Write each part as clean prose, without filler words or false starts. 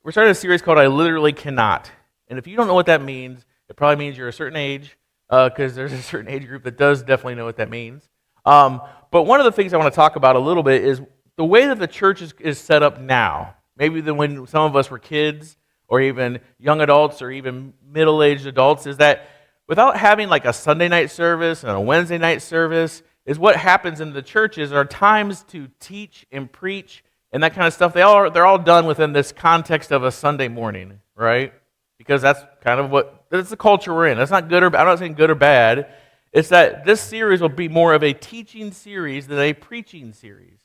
We're starting a series called I Literally Cannot. And if you don't know what that means, it probably means you're a certain age, because there's a certain age group that does definitely know what that means. But one of the things I want to talk about a little bit is the way that the church is set up now. Maybe than when some of us were kids, or even young adults, or even middle-aged adults, is that without having like a Sunday night service and a Wednesday night service, is what happens in the churches are times to teach and preach and that kind of stuff. They're all done within this context of a Sunday morning, right? Because that's kind of that's the culture we're in. That's not good or I'm not saying good or bad. It's that this series will be more of a teaching series than a preaching series.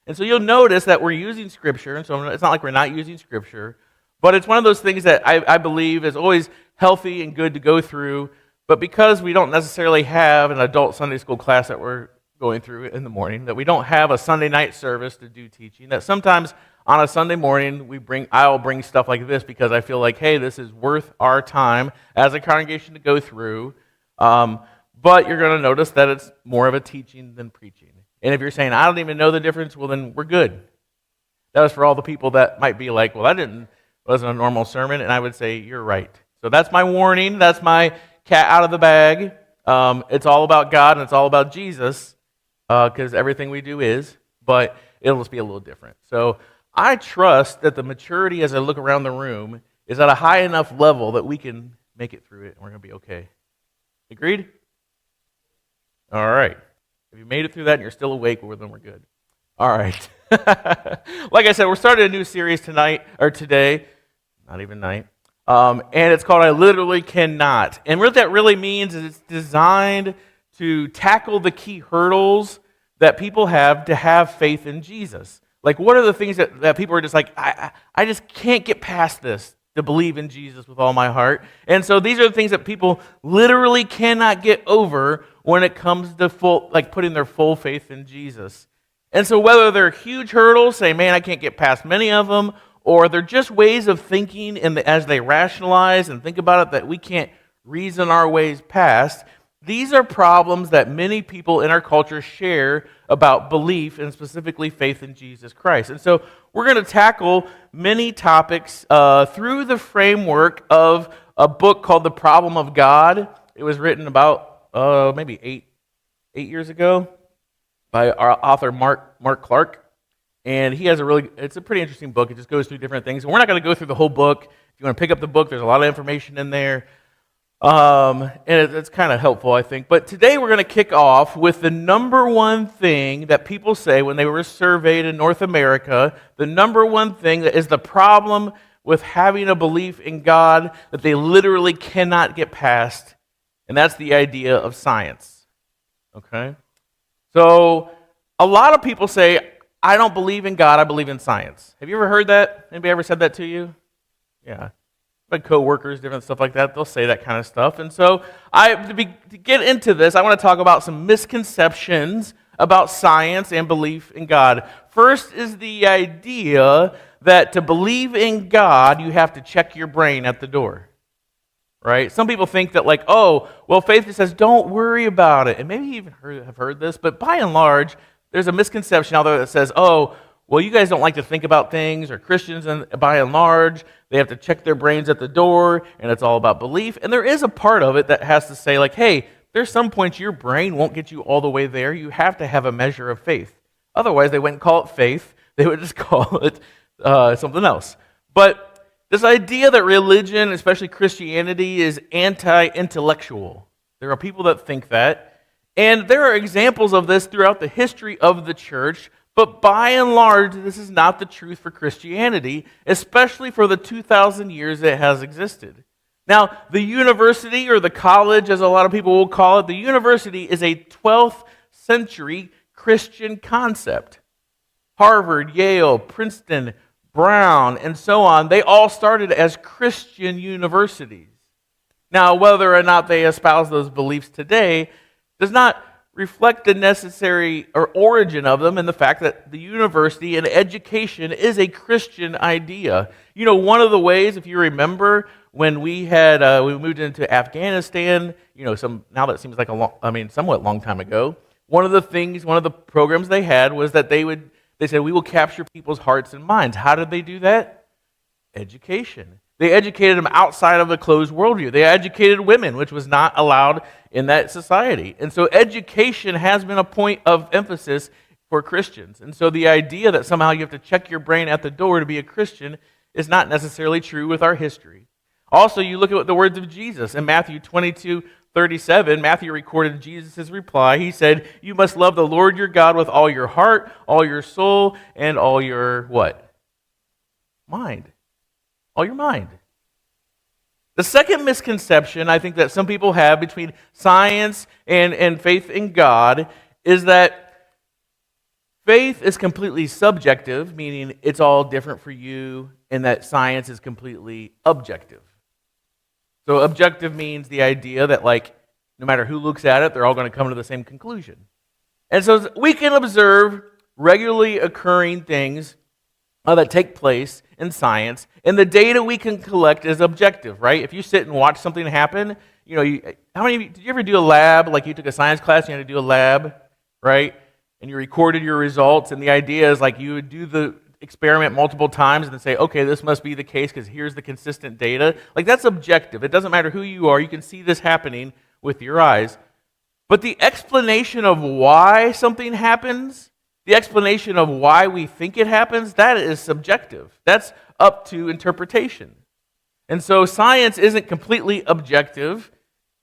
And so you'll notice that we're using Scripture, and so it's not like we're not using Scripture, but it's one of those things that I believe is always healthy and good to go through. But because we don't necessarily have an adult Sunday school class that we're going through in the morning, that we don't have a Sunday night service to do teaching, that sometimes on a Sunday morning I'll bring stuff like this because I feel like, hey, this is worth our time as a congregation to go through. But you're going to notice that it's more of a teaching than preaching. And if you're saying, I don't even know the difference, well, then we're good. That was for all the people that might be like, well, wasn't a normal sermon, and I would say, you're right. So that's my warning. That's my cat out of the bag. It's all about God, and it's all about Jesus, because everything we do is, but it'll just be a little different. So I trust that the maturity as I look around the room is at a high enough level that we can make it through it, and we're going to be okay. Agreed? All right. If you made it through that and you're still awake, well, then we're good. All right. Like I said, we're starting a new series today, not even night, and it's called I Literally Cannot. And what that really means is it's designed to tackle the key hurdles that people have to have faith in Jesus. Like, what are the things that people are just like, I just can't get past this, to believe in Jesus with all my heart. And so these are the things that people literally cannot get over when it comes to putting their full faith in Jesus. And so whether they're huge hurdles, say, man, I can't get past many of them, or they're just ways of thinking as they rationalize and think about it that we can't reason our ways past, these are problems that many people in our culture share about belief and specifically faith in Jesus Christ. And so we're going to tackle many topics through the framework of a book called The Problem of God. It was written about maybe eight years ago by our author Mark Clark. And he has it's a pretty interesting book. It just goes through different things. And we're not going to go through the whole book. If you want to pick up the book, there's a lot of information in there. And it's kind of helpful, I think. But today we're going to kick off with the number one thing that people say when they were surveyed in North America. The number one thing that is the problem with having a belief in God that they literally cannot get past. And that's the idea of science. Okay? So a lot of people say, I don't believe in God, I believe in science. Have you ever heard that? Anybody ever said that to you? Yeah. Like co-workers, different stuff like that, they'll say that kind of stuff. And so to get into this, I want to talk about some misconceptions about science and belief in God. First is the idea that to believe in God, you have to check your brain at the door. Right? Some people think that faith just says, don't worry about it. And maybe you even have heard this, but by and large, there's a misconception out there that says, well, you guys don't like to think about things, or Christians, by and large, they have to check their brains at the door, and it's all about belief. And there is a part of it that has to say, hey, there's some points your brain won't get you all the way there. You have to have a measure of faith. Otherwise, they wouldn't call it faith. They would just call it something else. But this idea that religion, especially Christianity, is anti-intellectual. There are people that think that. And there are examples of this throughout the history of the church. But by and large, this is not the truth for Christianity, especially for the 2,000 years it has existed. Now, the university, or the college, as a lot of people will call it, the university is a 12th century Christian concept. Harvard, Yale, Princeton, Brown, and so on, they all started as Christian universities. Now, whether or not they espouse those beliefs today does not reflect the necessary or origin of them and the fact that the university and education is a Christian idea. You know, one of the ways, if you remember, when we moved into Afghanistan, now that seems like somewhat long time ago, one of the programs they had was that they said, we will capture people's hearts and minds. How did they do that? Education. They educated them outside of a closed worldview. They educated women, which was not allowed in that society. And so education has been a point of emphasis for Christians. And so the idea that somehow you have to check your brain at the door to be a Christian is not necessarily true with our history. Also, you look at the words of Jesus in Matthew 22:37. Matthew recorded Jesus' reply. He said, "You must love the Lord your God with all your heart, all your soul, and all your" what? Mind. All your mind. The second misconception I think that some people have between science and faith in God is that faith is completely subjective, meaning it's all different for you, and that science is completely objective. So objective means the idea that, like, no matter who looks at it, they're all going to come to the same conclusion. And so we can observe regularly occurring things that take place in science, and the data we can collect is objective, right? If you sit and watch something happen, how many of you, did you ever do a lab, like you took a science class and you had to do a lab, right? And you recorded your results, and the idea is like you would do the experiment multiple times and then say, okay, this must be the case because here's the consistent data. Like, that's objective. It doesn't matter who you are. You can see this happening with your eyes. But the explanation of why something happens, the explanation of why we think it happens, that is subjective. That's up to interpretation. And so science isn't completely objective.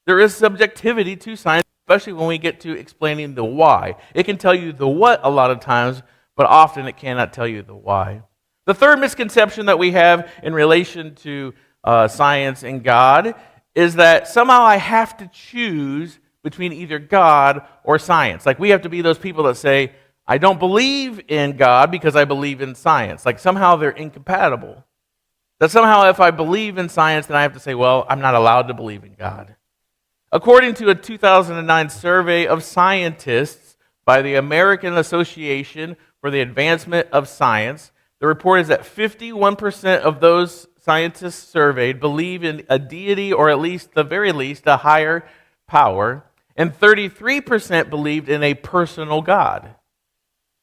There is subjectivity to science, especially when we get to explaining the why. It can tell you the what a lot of times, but often it cannot tell you the why. The third misconception that we have in relation to science and God is that somehow I have to choose between either God or science. Like, we have to be those people that say, I don't believe in God because I believe in science. Like, somehow they're incompatible. That somehow if I believe in science, then I have to say, well, I'm not allowed to believe in God. According to a 2009 survey of scientists by the American Association for the Advancement of Science, the report is that 51% of those scientists surveyed believe in a deity, or at least, the very least, a higher power, and 33% believed in a personal God.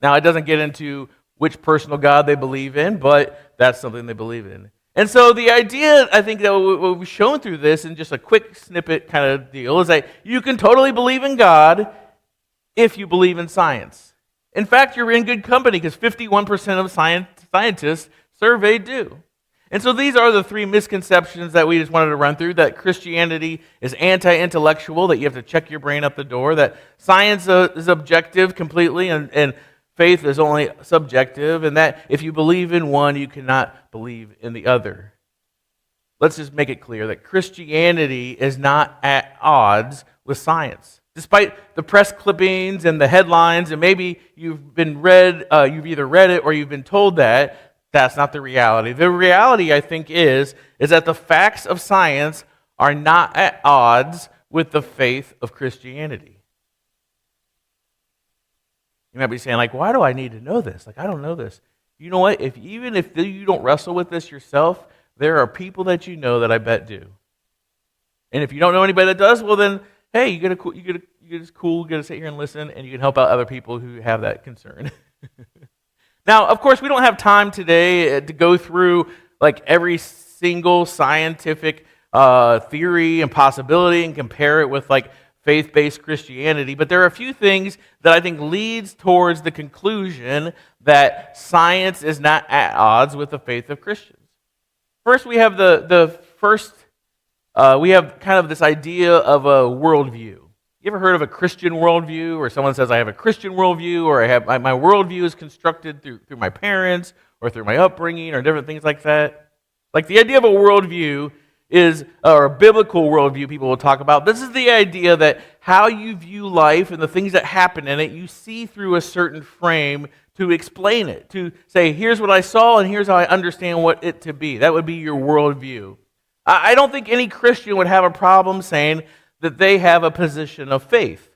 Now, it doesn't get into which personal God they believe in, but that's something they believe in. And so the idea, I think, that what we've shown through this in just a quick snippet kind of deal is that you can totally believe in God if you believe in science. In fact, you're in good company because 51% of scientists surveyed do. And so these are the three misconceptions that we just wanted to run through: that Christianity is anti-intellectual, that you have to check your brain up the door, that science is objective completely, and faith is only subjective, and that if you believe in one, you cannot believe in the other. Let's just make it clear that Christianity is not at odds with science. Despite the press clippings and the headlines, and maybe you've either read it or you've been told that, that's not the reality. The reality, I think, is that the facts of science are not at odds with the faith of Christianity. You might be saying, like, why do I need to know this? Like, I don't know this. You know what? Even if you don't wrestle with this yourself, there are people that you know that I bet do. And if you don't know anybody that does, well then, hey, you get to sit here and listen, and you can help out other people who have that concern. Now, of course, we don't have time today to go through like every single scientific theory and possibility and compare it with like faith-based Christianity, but there are a few things that I think leads towards the conclusion that science is not at odds with the faith of Christians. First, we have we have kind of this idea of a worldview. You ever heard of a Christian worldview, or someone says, I have a Christian worldview, or I have my worldview is constructed through my parents, or through my upbringing, or different things like that? Like, the idea of a worldview or a biblical worldview people will talk about. This is the idea that how you view life and the things that happen in it, you see through a certain frame to explain it, to say, here's what I saw and here's how I understand what it to be. That would be your worldview. I don't think any Christian would have a problem saying that they have a position of faith,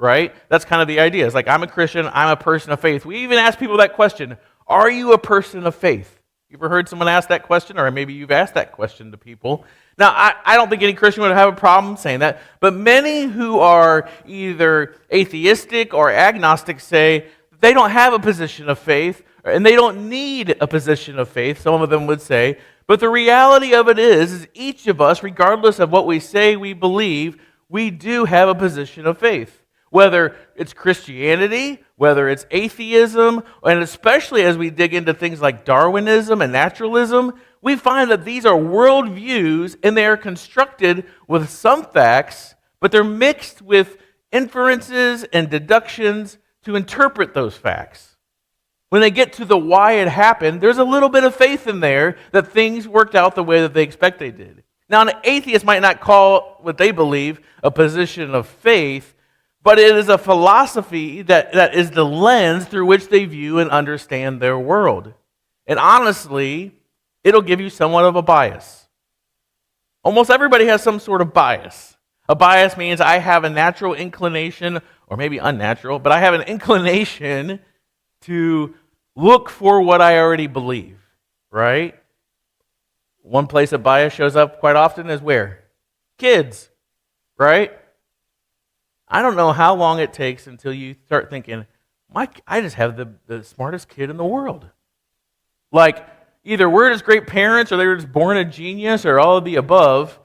right? That's kind of the idea. It's like, I'm a Christian, I'm a person of faith. We even ask people that question, are you a person of faith? You ever heard someone ask that question, or maybe you've asked that question to people? Now, I don't think any Christian would have a problem saying that, but many who are either atheistic or agnostic say they don't have a position of faith, and they don't need a position of faith, some of them would say, But the reality of it is each of us, regardless of what we say we believe, we do have a position of faith. Whether it's Christianity, whether it's atheism, and especially as we dig into things like Darwinism and naturalism, we find that these are worldviews and they are constructed with some facts, but they're mixed with inferences and deductions to interpret those facts. When they get to the why it happened, there's a little bit of faith in there that things worked out the way that they expect they did. Now, an atheist might not call what they believe a position of faith, but it is a philosophy that is the lens through which they view and understand their world. And honestly, it'll give you somewhat of a bias. Almost everybody has some sort of bias. A bias means I have a natural inclination, or maybe unnatural, but I have an inclination to look for what I already believe, right? One place that bias shows up quite often is where? Kids, right? I don't know how long it takes until you start thinking, I just have the smartest kid in the world. Like, either we're just great parents, or they were just born a genius, or all of the above.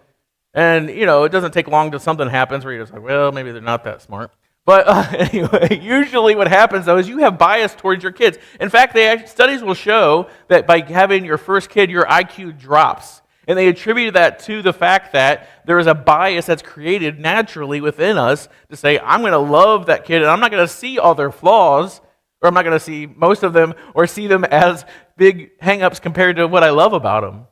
And, it doesn't take long till something happens where you're just like, well, maybe they're not that smart. But anyway, usually what happens, though, is you have bias towards your kids. In fact, studies will show that by having your first kid, your IQ drops. And they attribute that to the fact that there is a bias that's created naturally within us to say, I'm going to love that kid, and I'm not going to see all their flaws, or I'm not going to see most of them, or see them as big hang-ups compared to what I love about them.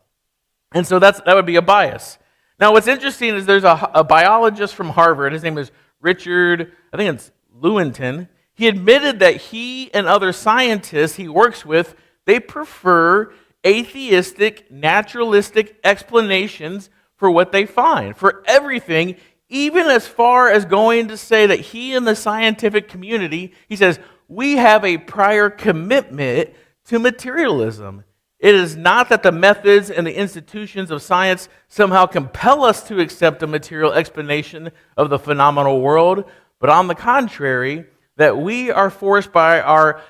And so that would be a bias. Now, what's interesting is there's a biologist from Harvard. His name is Richard, I think it's Lewontin. He admitted that he and other scientists he works with, they prefer atheistic, naturalistic explanations for what they find, for everything, even as far as going to say that he and the scientific community, he says, we have a prior commitment to materialism. It is not that the methods and the institutions of science somehow compel us to accept a material explanation of the phenomenal world, but on the contrary, that we are forced by our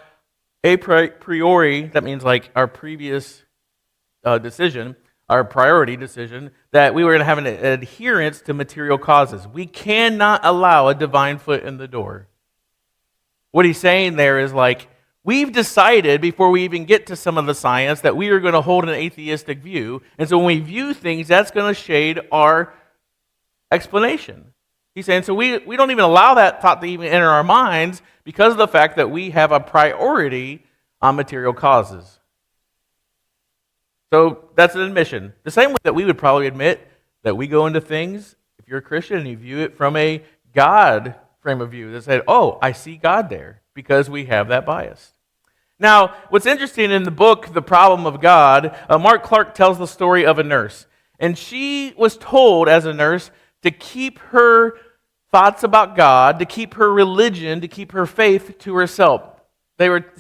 a priori, that means like our previous decision, our priority decision, that we were going to have an adherence to material causes. We cannot allow a divine foot in the door. What he's saying there is like, we've decided before we even get to some of the science that we are going to hold an atheistic view, and so when we view things, that's going to shade our explanation. He's saying, so we don't even allow that thought to even enter our minds because of the fact that we have a priority on material causes. So that's an admission. The same way that we would probably admit that we go into things, if you're a Christian and you view it from a God frame of view, that said, oh, I see God there, because we have that bias. Now, what's interesting in the book, The Problem of God, Mark Clark tells the story of a nurse. And she was told as a nurse to keep her thoughts about God, to keep her religion, to keep her faith to herself.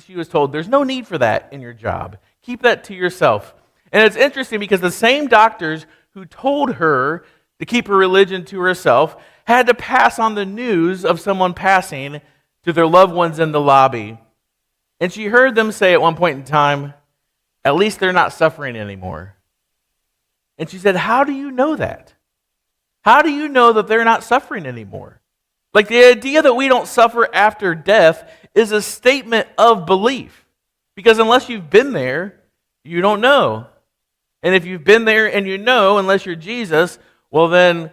She was told, there's no need for that in your job. Keep that to yourself. And it's interesting because the same doctors who told her to keep her religion to herself had to pass on the news of someone passing to their loved ones in the lobby. And she heard them say at one point in time, at least they're not suffering anymore. And she said, how do you know that? How do you know that they're not suffering anymore? Like the idea that we don't suffer after death is a statement of belief. Because unless you've been there, you don't know. And if you've been there and you know, unless you're Jesus, well then,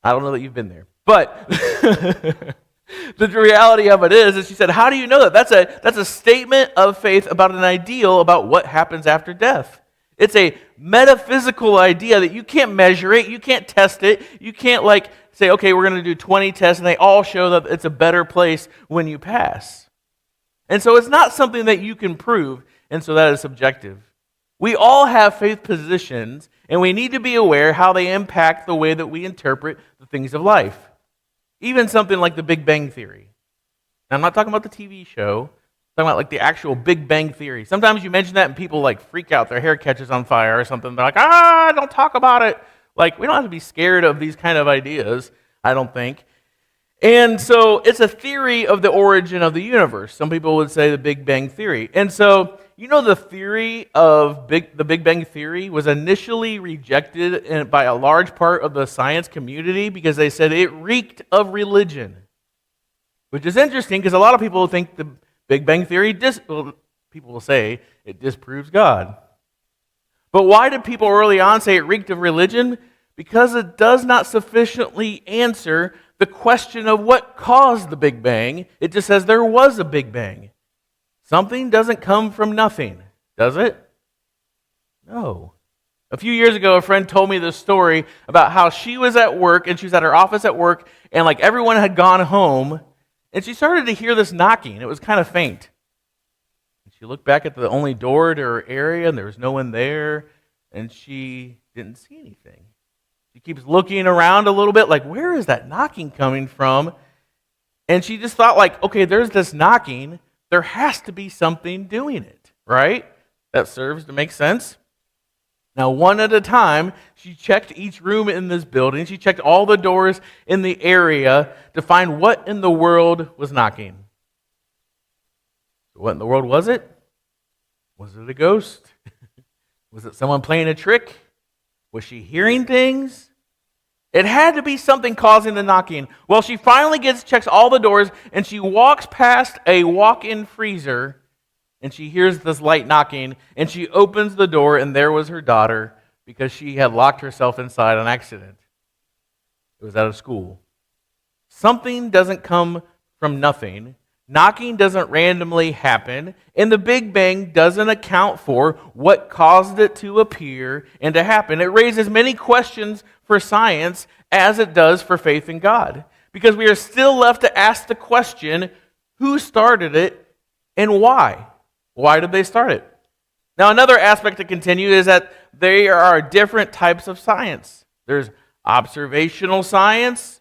I don't know that you've been there. But the reality of it is she said, how do you know that? That's a statement of faith about an ideal about what happens after death. It's a metaphysical idea that you can't measure it, you can't test it, you can't say, okay, we're going to do 20 tests and they all show that it's a better place when you pass. And so it's not something that you can prove, and so that is subjective. We all have faith positions, and we need to be aware how they impact the way that we interpret the things of life. Even something like the Big Bang Theory. Now, I'm not talking about the TV show. I'm talking about the actual Big Bang Theory. Sometimes you mention that and people freak out. Their hair catches on fire or something. They're like, don't talk about it. We don't have to be scared of these kind of ideas, I don't think. And so it's a theory of the origin of the universe. Some people would say the Big Bang Theory. And so the theory of the Big Bang Theory was initially rejected by a large part of the science community because they said it reeked of religion, which is interesting because a lot of people think the Big Bang Theory, people will say it disproves God. But why did people early on say it reeked of religion? Because it does not sufficiently answer the question of what caused the Big Bang. It just says there was a Big Bang. Something doesn't come from nothing, does it? No. A few years ago, a friend told me this story about how she was at work, and she was at her office at work, and like everyone had gone home, and she started to hear this knocking. It was kind of faint. And she looked back at the only door to her area, and there was no one there, and she didn't see anything. She keeps looking around a little bit, like, where is that knocking coming from? And she just thought, like, okay, there's this knocking. There has to be something doing it, right? That serves to make sense. Now, one at a time, she checked each room in this building. She checked all the doors in the area to find what in the world was knocking. What in the world was it? Was it a ghost? Was it someone playing a trick? Was she hearing things? It had to be something causing the knocking. Well, she finally checks all the doors, and she walks past a walk-in freezer, and she hears this light knocking, and she opens the door, and there was her daughter because she had locked herself inside on accident. It was out of school. Something doesn't come from nothing. Knocking doesn't randomly happen, and the Big Bang doesn't account for what caused it to appear and to happen. It raises many questions for science as it does for faith in God, because we are still left to ask the question, who started it and why? Why did they start it? Now, another aspect to continue is that there are different types of science. There's observational science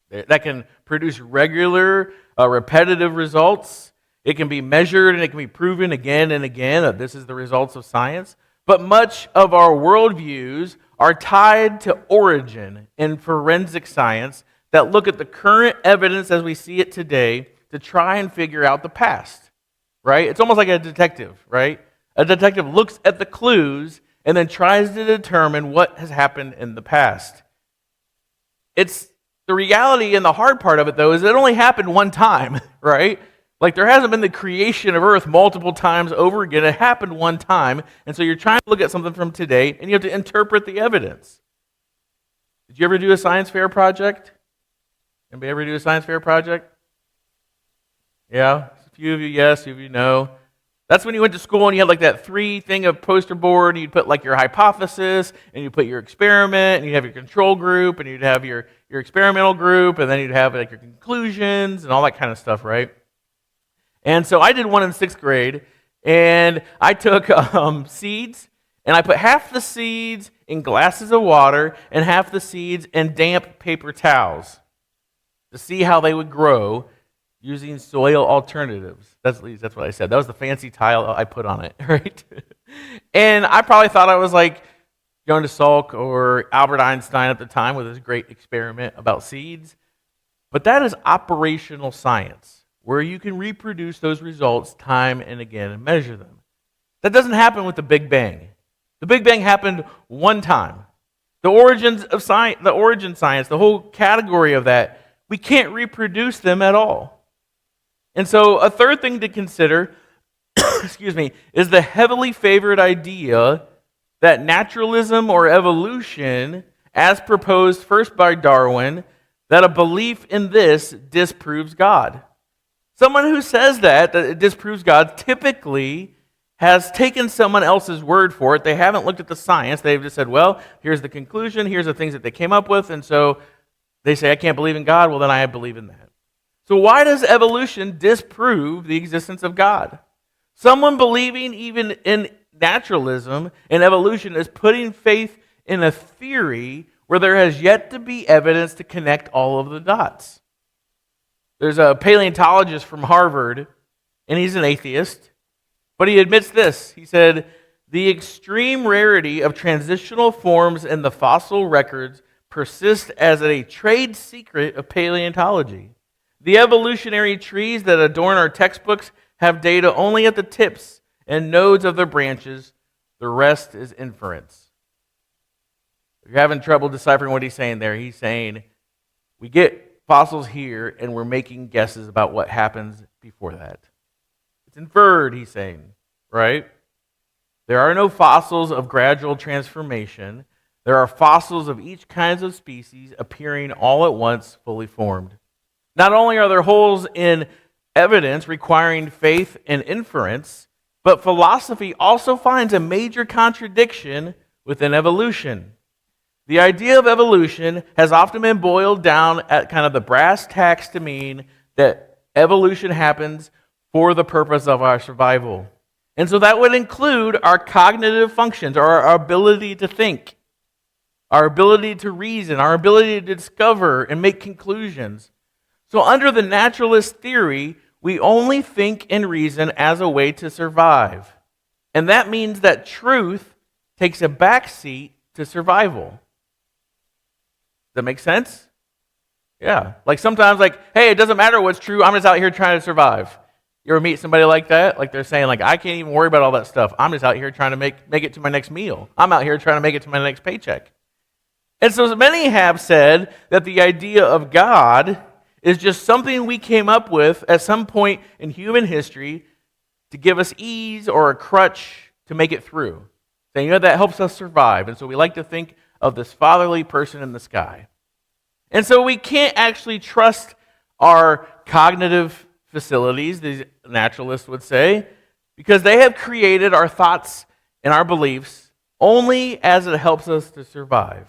that can produce regular, repetitive results. It can be measured and it can be proven again and again that this is the results of science. But much of our worldviews are tied to origin and forensic science that look at the current evidence as we see it today to try and figure out the past, right? It's almost like a detective, right? A detective looks at the clues and then tries to determine what has happened in the past. It's the reality and the hard part of it, though, is it only happened one time, right? Like there hasn't been the creation of earth multiple times over again. It happened one time. And so you're trying to look at something from today, and you have to interpret the evidence. Did you ever do a science fair project? Anybody ever do a science fair project? Yeah? A few of you, yes. A few of you, no. That's when you went to school and you had like that 3 thing of poster board, and you'd put like your hypothesis, and you'd put your experiment, and you'd have your control group, and you'd have your experimental group, and then you'd have like your conclusions and all that kind of stuff, right? And so I did one in 6th grade, and I took seeds, and I put half the seeds in glasses of water and half the seeds in damp paper towels to see how they would grow using soil alternatives. That's what I said. That was the fancy tile I put on it, right? And I probably thought I was like Joan de Salk or Albert Einstein at the time with his great experiment about seeds. But that is operational science, where you can reproduce those results time and again and measure them. That doesn't happen with the Big Bang. The Big Bang happened one time. The origins of science, the origin science, the whole category of that, we can't reproduce them at all. And so a third thing to consider, is the heavily favored idea that naturalism or evolution, as proposed first by Darwin, that a belief in this disproves God. Someone who says that it disproves God typically has taken someone else's word for it. They haven't looked at the science. They've just said, well, here's the conclusion, here's the things that they came up with, and so they say, I can't believe in God, well then I believe in that. So why does evolution disprove the existence of God? Someone believing even in naturalism and evolution is putting faith in a theory where there has yet to be evidence to connect all of the dots. There's a paleontologist from Harvard, and he's an atheist, but he admits this. He said, the extreme rarity of transitional forms in the fossil records persists as a trade secret of paleontology. The evolutionary trees that adorn our textbooks have data only at the tips and nodes of their branches. The rest is inference. If you're having trouble deciphering what he's saying there, he's saying we get fossils here and we're making guesses about what happens before that. It's inferred, he's saying, right? There are no fossils of gradual transformation. There are fossils of each kind of species appearing all at once, fully formed. Not only are there holes in evidence requiring faith and inference, but philosophy also finds a major contradiction within evolution. The idea of evolution has often been boiled down at kind of the brass tacks to mean that evolution happens for the purpose of our survival. And so that would include our cognitive functions, or our ability to think, our ability to reason, our ability to discover and make conclusions. So under the naturalist theory, we only think and reason as a way to survive. And that means that truth takes a backseat to survival. Does that make sense? Yeah. Like sometimes, hey, it doesn't matter what's true, I'm just out here trying to survive. You ever meet somebody like that? Like they're saying, I can't even worry about all that stuff. I'm just out here trying to make it to my next meal. I'm out here trying to make it to my next paycheck. And so many have said that the idea of God is just something we came up with at some point in human history to give us ease or a crutch to make it through. Saying, that helps us survive. And so we like to think of this fatherly person in the sky. And so we can't actually trust our cognitive facilities, these naturalists would say, because they have created our thoughts and our beliefs only as it helps us to survive.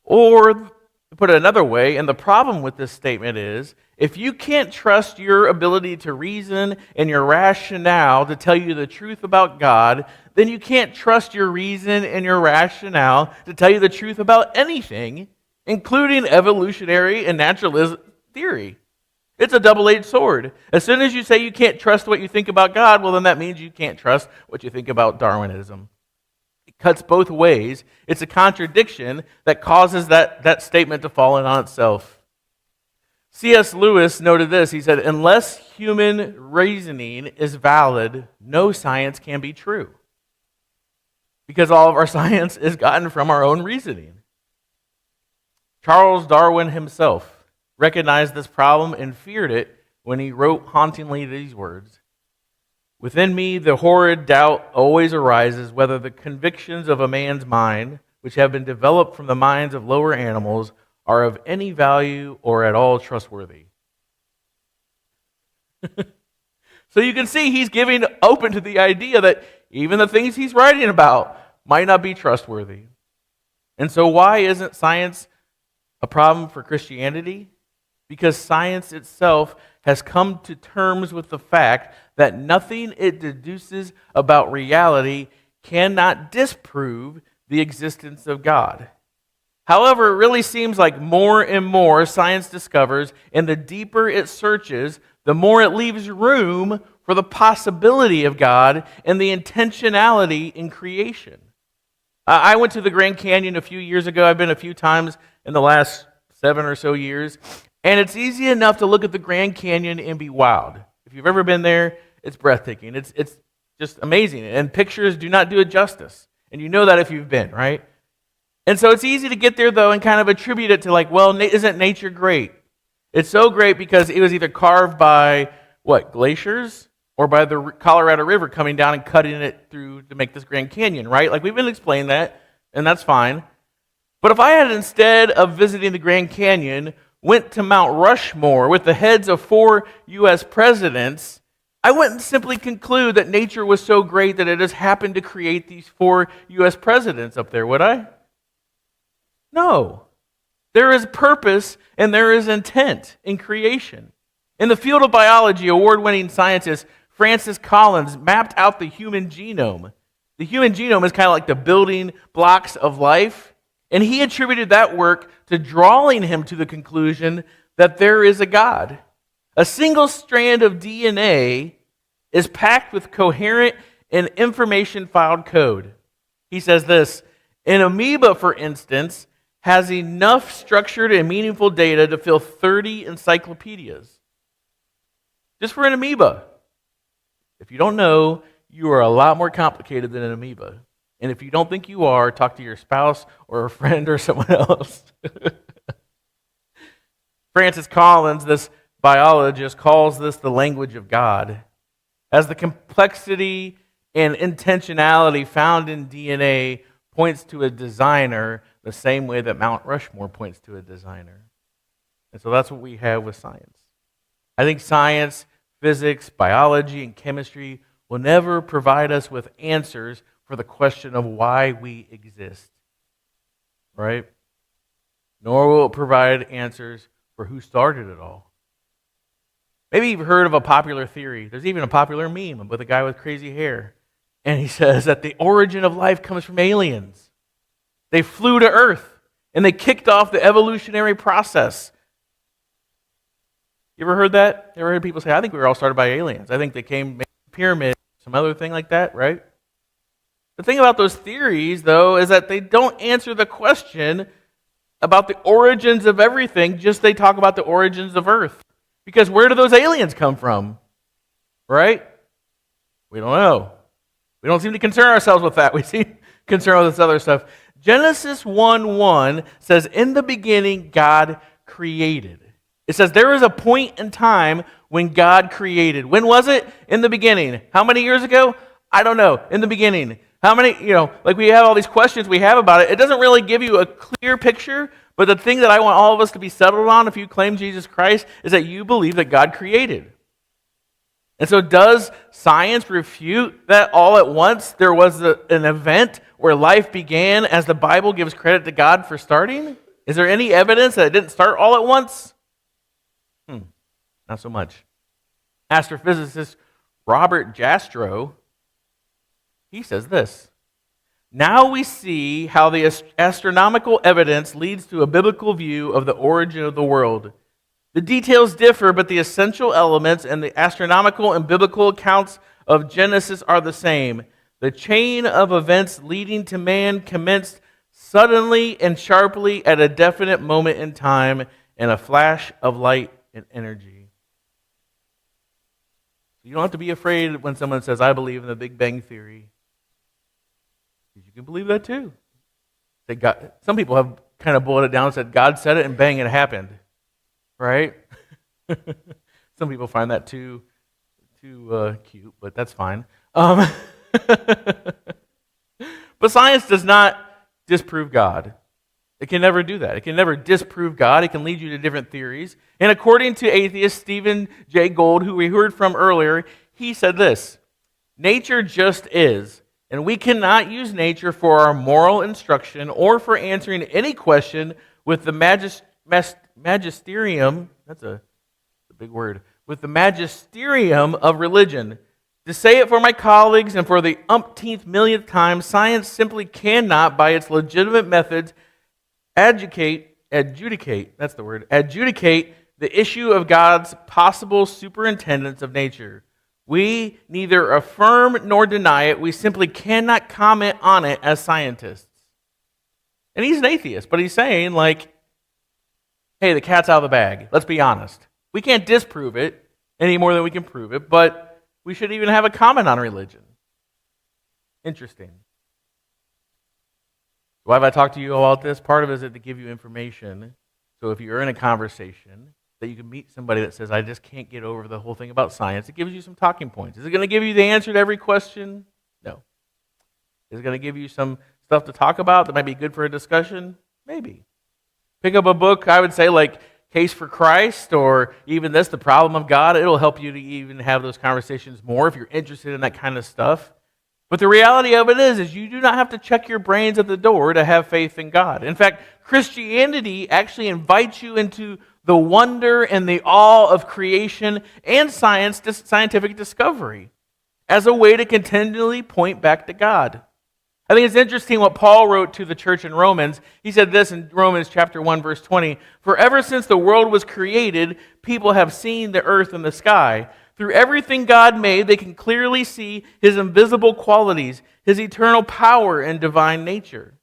Or, to put it another way, and the problem with this statement is, if you can't trust your ability to reason and your rationale to tell you the truth about God, then you can't trust your reason and your rationale to tell you the truth about anything, including evolutionary and naturalist theory. It's a double-edged sword. As soon as you say you can't trust what you think about God, well, then that means you can't trust what you think about Darwinism. It cuts both ways. It's a contradiction that causes that statement to fall in on itself. C.S. Lewis noted this. He said, unless human reasoning is valid, no science can be true. Because all of our science is gotten from our own reasoning. Charles Darwin himself recognized this problem and feared it when he wrote hauntingly these words. Within me, the horrid doubt always arises whether the convictions of a man's mind, which have been developed from the minds of lower animals, are of any value or at all trustworthy. So you can see he's giving open to the idea that even the things he's writing about might not be trustworthy. And so why isn't science a problem for Christianity? Because science itself has come to terms with the fact that nothing it deduces about reality cannot disprove the existence of God. However, it really seems like more and more science discovers, and the deeper it searches, the more it leaves room for the possibility of God and the intentionality in creation. I went to the Grand Canyon a few years ago. I've been a few times in the last 7 or so years. And it's easy enough to look at the Grand Canyon and be wowed. If you've ever been there, it's breathtaking. It's just amazing. And pictures do not do it justice. And you know that if you've been, right? And so it's easy to get there, though, and kind of attribute it to isn't nature great? It's so great because it was either carved by, glaciers? Or by the Colorado River coming down and cutting it through to make this Grand Canyon, right? We've been explaining that, and that's fine. But if I had, instead of visiting the Grand Canyon, went to Mount Rushmore with the heads of 4 U.S. presidents, I wouldn't simply conclude that nature was so great that it just happened to create these 4 U.S. presidents up there, would I? No. There is purpose and there is intent in creation. In the field of biology, award-winning scientist Francis Collins mapped out the human genome. The human genome is kind of like the building blocks of life. And he attributed that work to drawing him to the conclusion that there is a God. A single strand of DNA is packed with coherent and information-filed code. He says this, an amoeba, for instance, has enough structured and meaningful data to fill 30 encyclopedias. Just for an amoeba. If you don't know, you are a lot more complicated than an amoeba. And if you don't think you are, talk to your spouse or a friend or someone else. Francis Collins, this biologist, calls this the language of God. As the complexity and intentionality found in DNA points to a designer the same way that Mount Rushmore points to a designer. And so that's what we have with science. I think science, physics, biology, and chemistry will never provide us with answers for the question of why we exist. Right? Nor will it provide answers for who started it all. Maybe you've heard of a popular theory. There's even a popular meme with a guy with crazy hair. And he says that the origin of life comes from aliens. They flew to Earth and they kicked off the evolutionary process. You ever heard that? You ever heard people say, I think we were all started by aliens. I think they came, maybe pyramids, some other thing like that, right? The thing about those theories, though, is that they don't answer the question about the origins of everything, just they talk about the origins of Earth. Because where do those aliens come from? Right? We don't know. We don't seem to concern ourselves with that. We seem concerned with this other stuff. Genesis 1:1 says, in the beginning, God created. It says there was a point in time when God created. When was it? In the beginning. How many years ago? I don't know. In the beginning. How many, like we have all these questions we have about it. It doesn't really give you a clear picture, but the thing that I want all of us to be settled on if you claim Jesus Christ is that you believe that God created. And so does science refute that all at once there was an event where life began as the Bible gives credit to God for starting? Is there any evidence that it didn't start all at once? Not so much. Astrophysicist Robert Jastrow, he says this: now we see how the astronomical evidence leads to a biblical view of the origin of the world. The details differ, but the essential elements and the astronomical and biblical accounts of Genesis are the same. The chain of events leading to man commenced suddenly and sharply at a definite moment in time in a flash of light and energy. You don't have to be afraid when someone says, I believe in the Big Bang Theory. You can believe that too. Some people have kind of boiled it down and said, God said it and bang, it happened. Right? Some people find that too cute, but that's fine. But science does not disprove God. It can never do that. It can never disprove God. It can lead you to different theories. And according to atheist Stephen Jay Gould, who we heard from earlier, he said this: nature just is, and we cannot use nature for our moral instruction or for answering any question with the magisterium, that's a big word, with the magisterium of religion. To say it for my colleagues and for the umpteenth millionth time, science simply cannot, by its legitimate methods, adjudicate the issue of God's possible superintendence of nature. We neither affirm nor deny it. We simply cannot comment on it as scientists. And he's an atheist, but he's saying, hey, the cat's out of the bag. Let's be honest. We can't disprove it any more than we can prove it, but we should even have a comment on religion. Interesting. Why have I talked to you about this? Part of it is to give you information. So if you're in a conversation, that you can meet somebody that says, I just can't get over the whole thing about science. It gives you some talking points. Is it going to give you the answer to every question? No. Is it going to give you some stuff to talk about that might be good for a discussion? Maybe. Pick up a book, I would say, like Case for Christ, or even this, The Problem of God. It'll help you to even have those conversations more if you're interested in that kind of stuff. But the reality of it is you do not have to check your brains at the door to have faith in God. In fact, Christianity actually invites you into the wonder and the awe of creation and scientific discovery as a way to continually point back to God. I think it's interesting what Paul wrote to the church in Romans. He said this in Romans chapter 1, verse 20, "For ever since the world was created, people have seen the earth and the sky. Through everything God made, they can clearly see His invisible qualities, His eternal power and divine nature."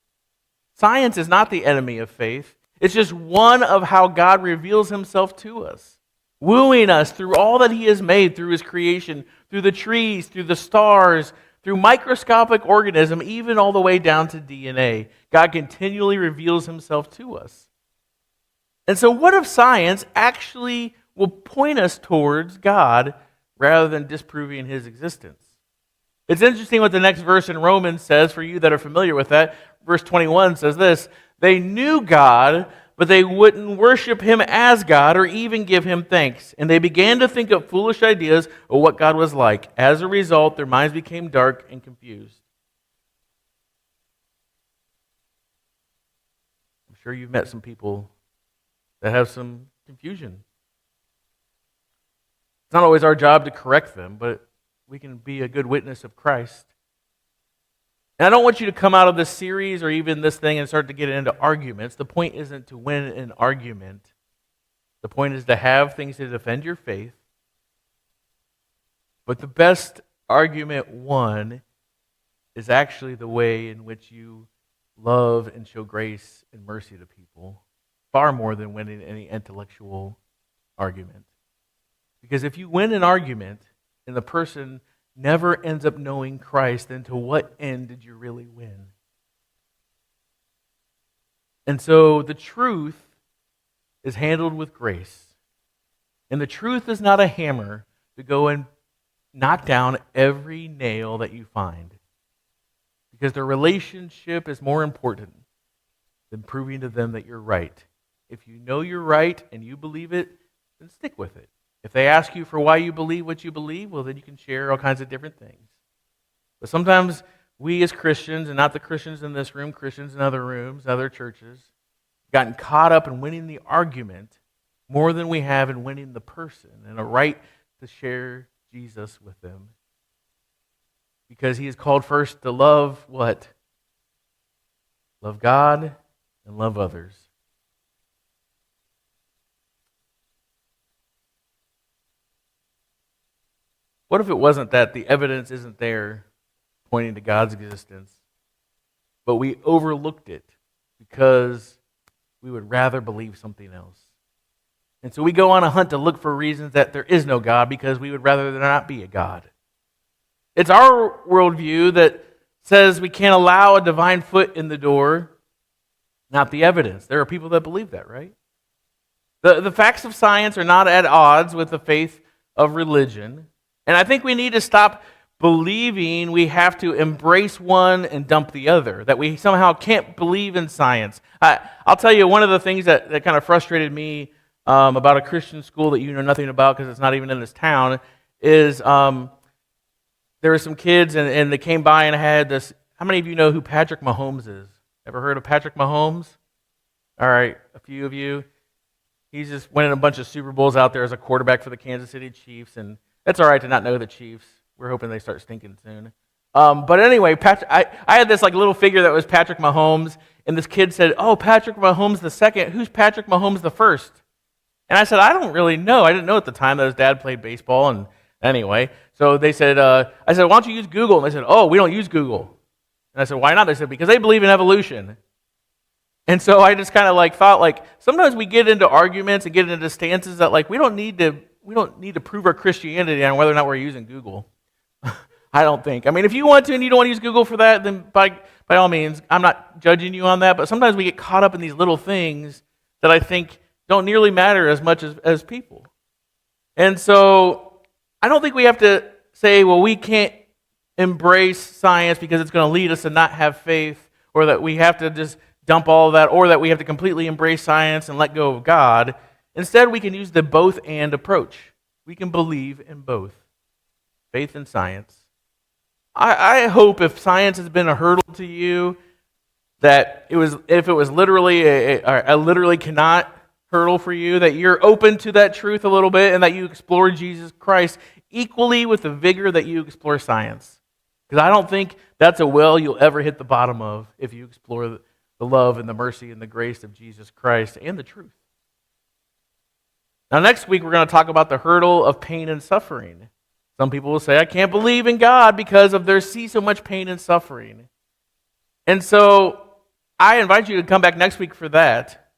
Science is not the enemy of faith. It's just one of how God reveals Himself to us. wooing us through all that he has made, through his creation, through the trees, through the stars, through microscopic organism, even all the way down to DNA. God continually reveals himself to us. And so what if science actually will point us towards God rather than disproving his existence? It's interesting what the next verse in Romans says, for you that are familiar with that. Verse 21 says this: they knew God, but they wouldn't worship him as God or even give him thanks. And they began to think up foolish ideas of what God was like. As a result, their minds became dark and confused. I'm sure you've met some people that have some confusion. It's not always our job to correct them, but we can be a good witness of Christ. And I don't want you to come out of this series or even this thing and start to get into arguments. The point isn't to win an argument. The point is to have things to defend your faith. But the best argument won is actually the way in which you love and show grace and mercy to people, far more than winning any intellectual argument. Because if you win an argument and the person never ends up knowing Christ, then to what end did you really win? And so the truth is handled with grace. And the truth is not a hammer to go and knock down every nail that you find. Because the relationship is more important than proving to them that you're right. If you know you're right and you believe it, then stick with it. If they ask you for why you believe what you believe, well, then you can share all kinds of different things. But sometimes we as Christians, and not the Christians in this room, Christians in other rooms, other churches, gotten caught up in winning the argument more than we have in winning the person and a right to share Jesus with them. Because he is called first to love what? Love God and love others. What if it wasn't that the evidence isn't there pointing to God's existence, but we overlooked it because we would rather believe something else? And so we go on a hunt to look for reasons that there is no God because we would rather there not be a God. It's our worldview that says we can't allow a divine foot in the door, not the evidence. There are people that believe that, right? The facts of science are not at odds with the faith of religion. And I think we need to stop believing we have to embrace one and dump the other, that we somehow can't believe in science. I'll tell you one of the things that kind of frustrated me about a Christian school that you know nothing about because it's not even in this town is there were some kids and they came by and had this. How many of you know who Patrick Mahomes is? Ever heard of Patrick Mahomes? All right, a few of you. He's just winning a bunch of Super Bowls out there as a quarterback for the Kansas City Chiefs, and it's all right to not know the Chiefs. We're hoping they start stinking soon. But anyway, I had this like little figure that was Patrick Mahomes, and this kid said, "Oh, Patrick Mahomes the second. Who's Patrick Mahomes the first?" And I said, "I don't really know. I didn't know at the time that his dad played baseball." And anyway, so they said, "I said, why don't you use Google?" And they said, "Oh, we don't use Google." And I said, "Why not?" They said, "Because they believe in evolution." And so I just kind of like thought like sometimes we get into arguments and get into stances that like we don't need to prove our Christianity on whether or not we're using Google. I don't think. I mean, if you want to and you don't want to use Google for that, then by all means, I'm not judging you on that. But sometimes we get caught up in these little things that I think don't nearly matter as much as people. And so I don't think we have to say, well, we can't embrace science because it's going to lead us to not have faith, or that we have to just dump all of that, or that we have to completely embrace science and let go of God. Instead, we can use the both and approach. We can believe in both, faith and science. I hope if science has been a hurdle to you, that if it was literally a literally cannot hurdle for you, that you're open to that truth a little bit and that you explore Jesus Christ equally with the vigor that you explore science. Because I don't think that's a well you'll ever hit the bottom of if you explore the love and the mercy and the grace of Jesus Christ and the truth. Now, next week, we're going to talk about the hurdle of pain and suffering. Some people will say, I can't believe in God because of their see so much pain and suffering. And so I invite you to come back next week for that.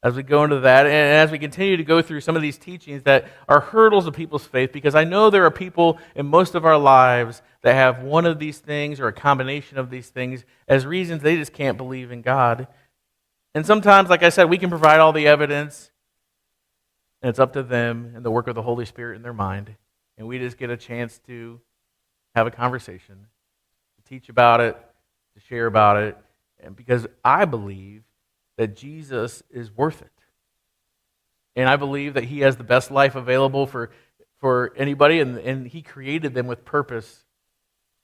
as we go into that, and as we continue to go through some of these teachings that are hurdles of people's faith, because I know there are people in most of our lives that have one of these things or a combination of these things as reasons they just can't believe in God. And sometimes, like I said, we can provide all the evidence, and it's up to them and the work of the Holy Spirit in their mind. And we just get a chance to have a conversation, to teach about it, to share about it, and because I believe that Jesus is worth it. And I believe that he has the best life available for anybody, and he created them with purpose.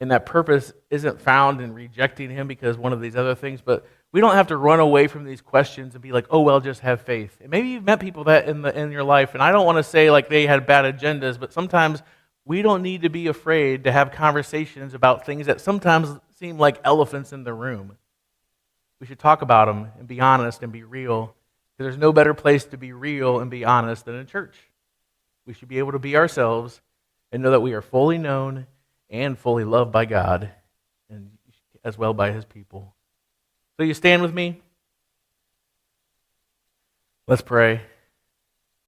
And that purpose isn't found in rejecting him because one of these other things, but we don't have to run away from these questions and be like, oh, well, just have faith. And maybe you've met people that in your life, and I don't want to say like they had bad agendas, but sometimes we don't need to be afraid to have conversations about things that sometimes seem like elephants in the room. We should talk about them and be honest and be real. There's no better place to be real and be honest than in church. We should be able to be ourselves and know that we are fully known and fully loved by God and as well by his people. So you stand with me? Let's pray.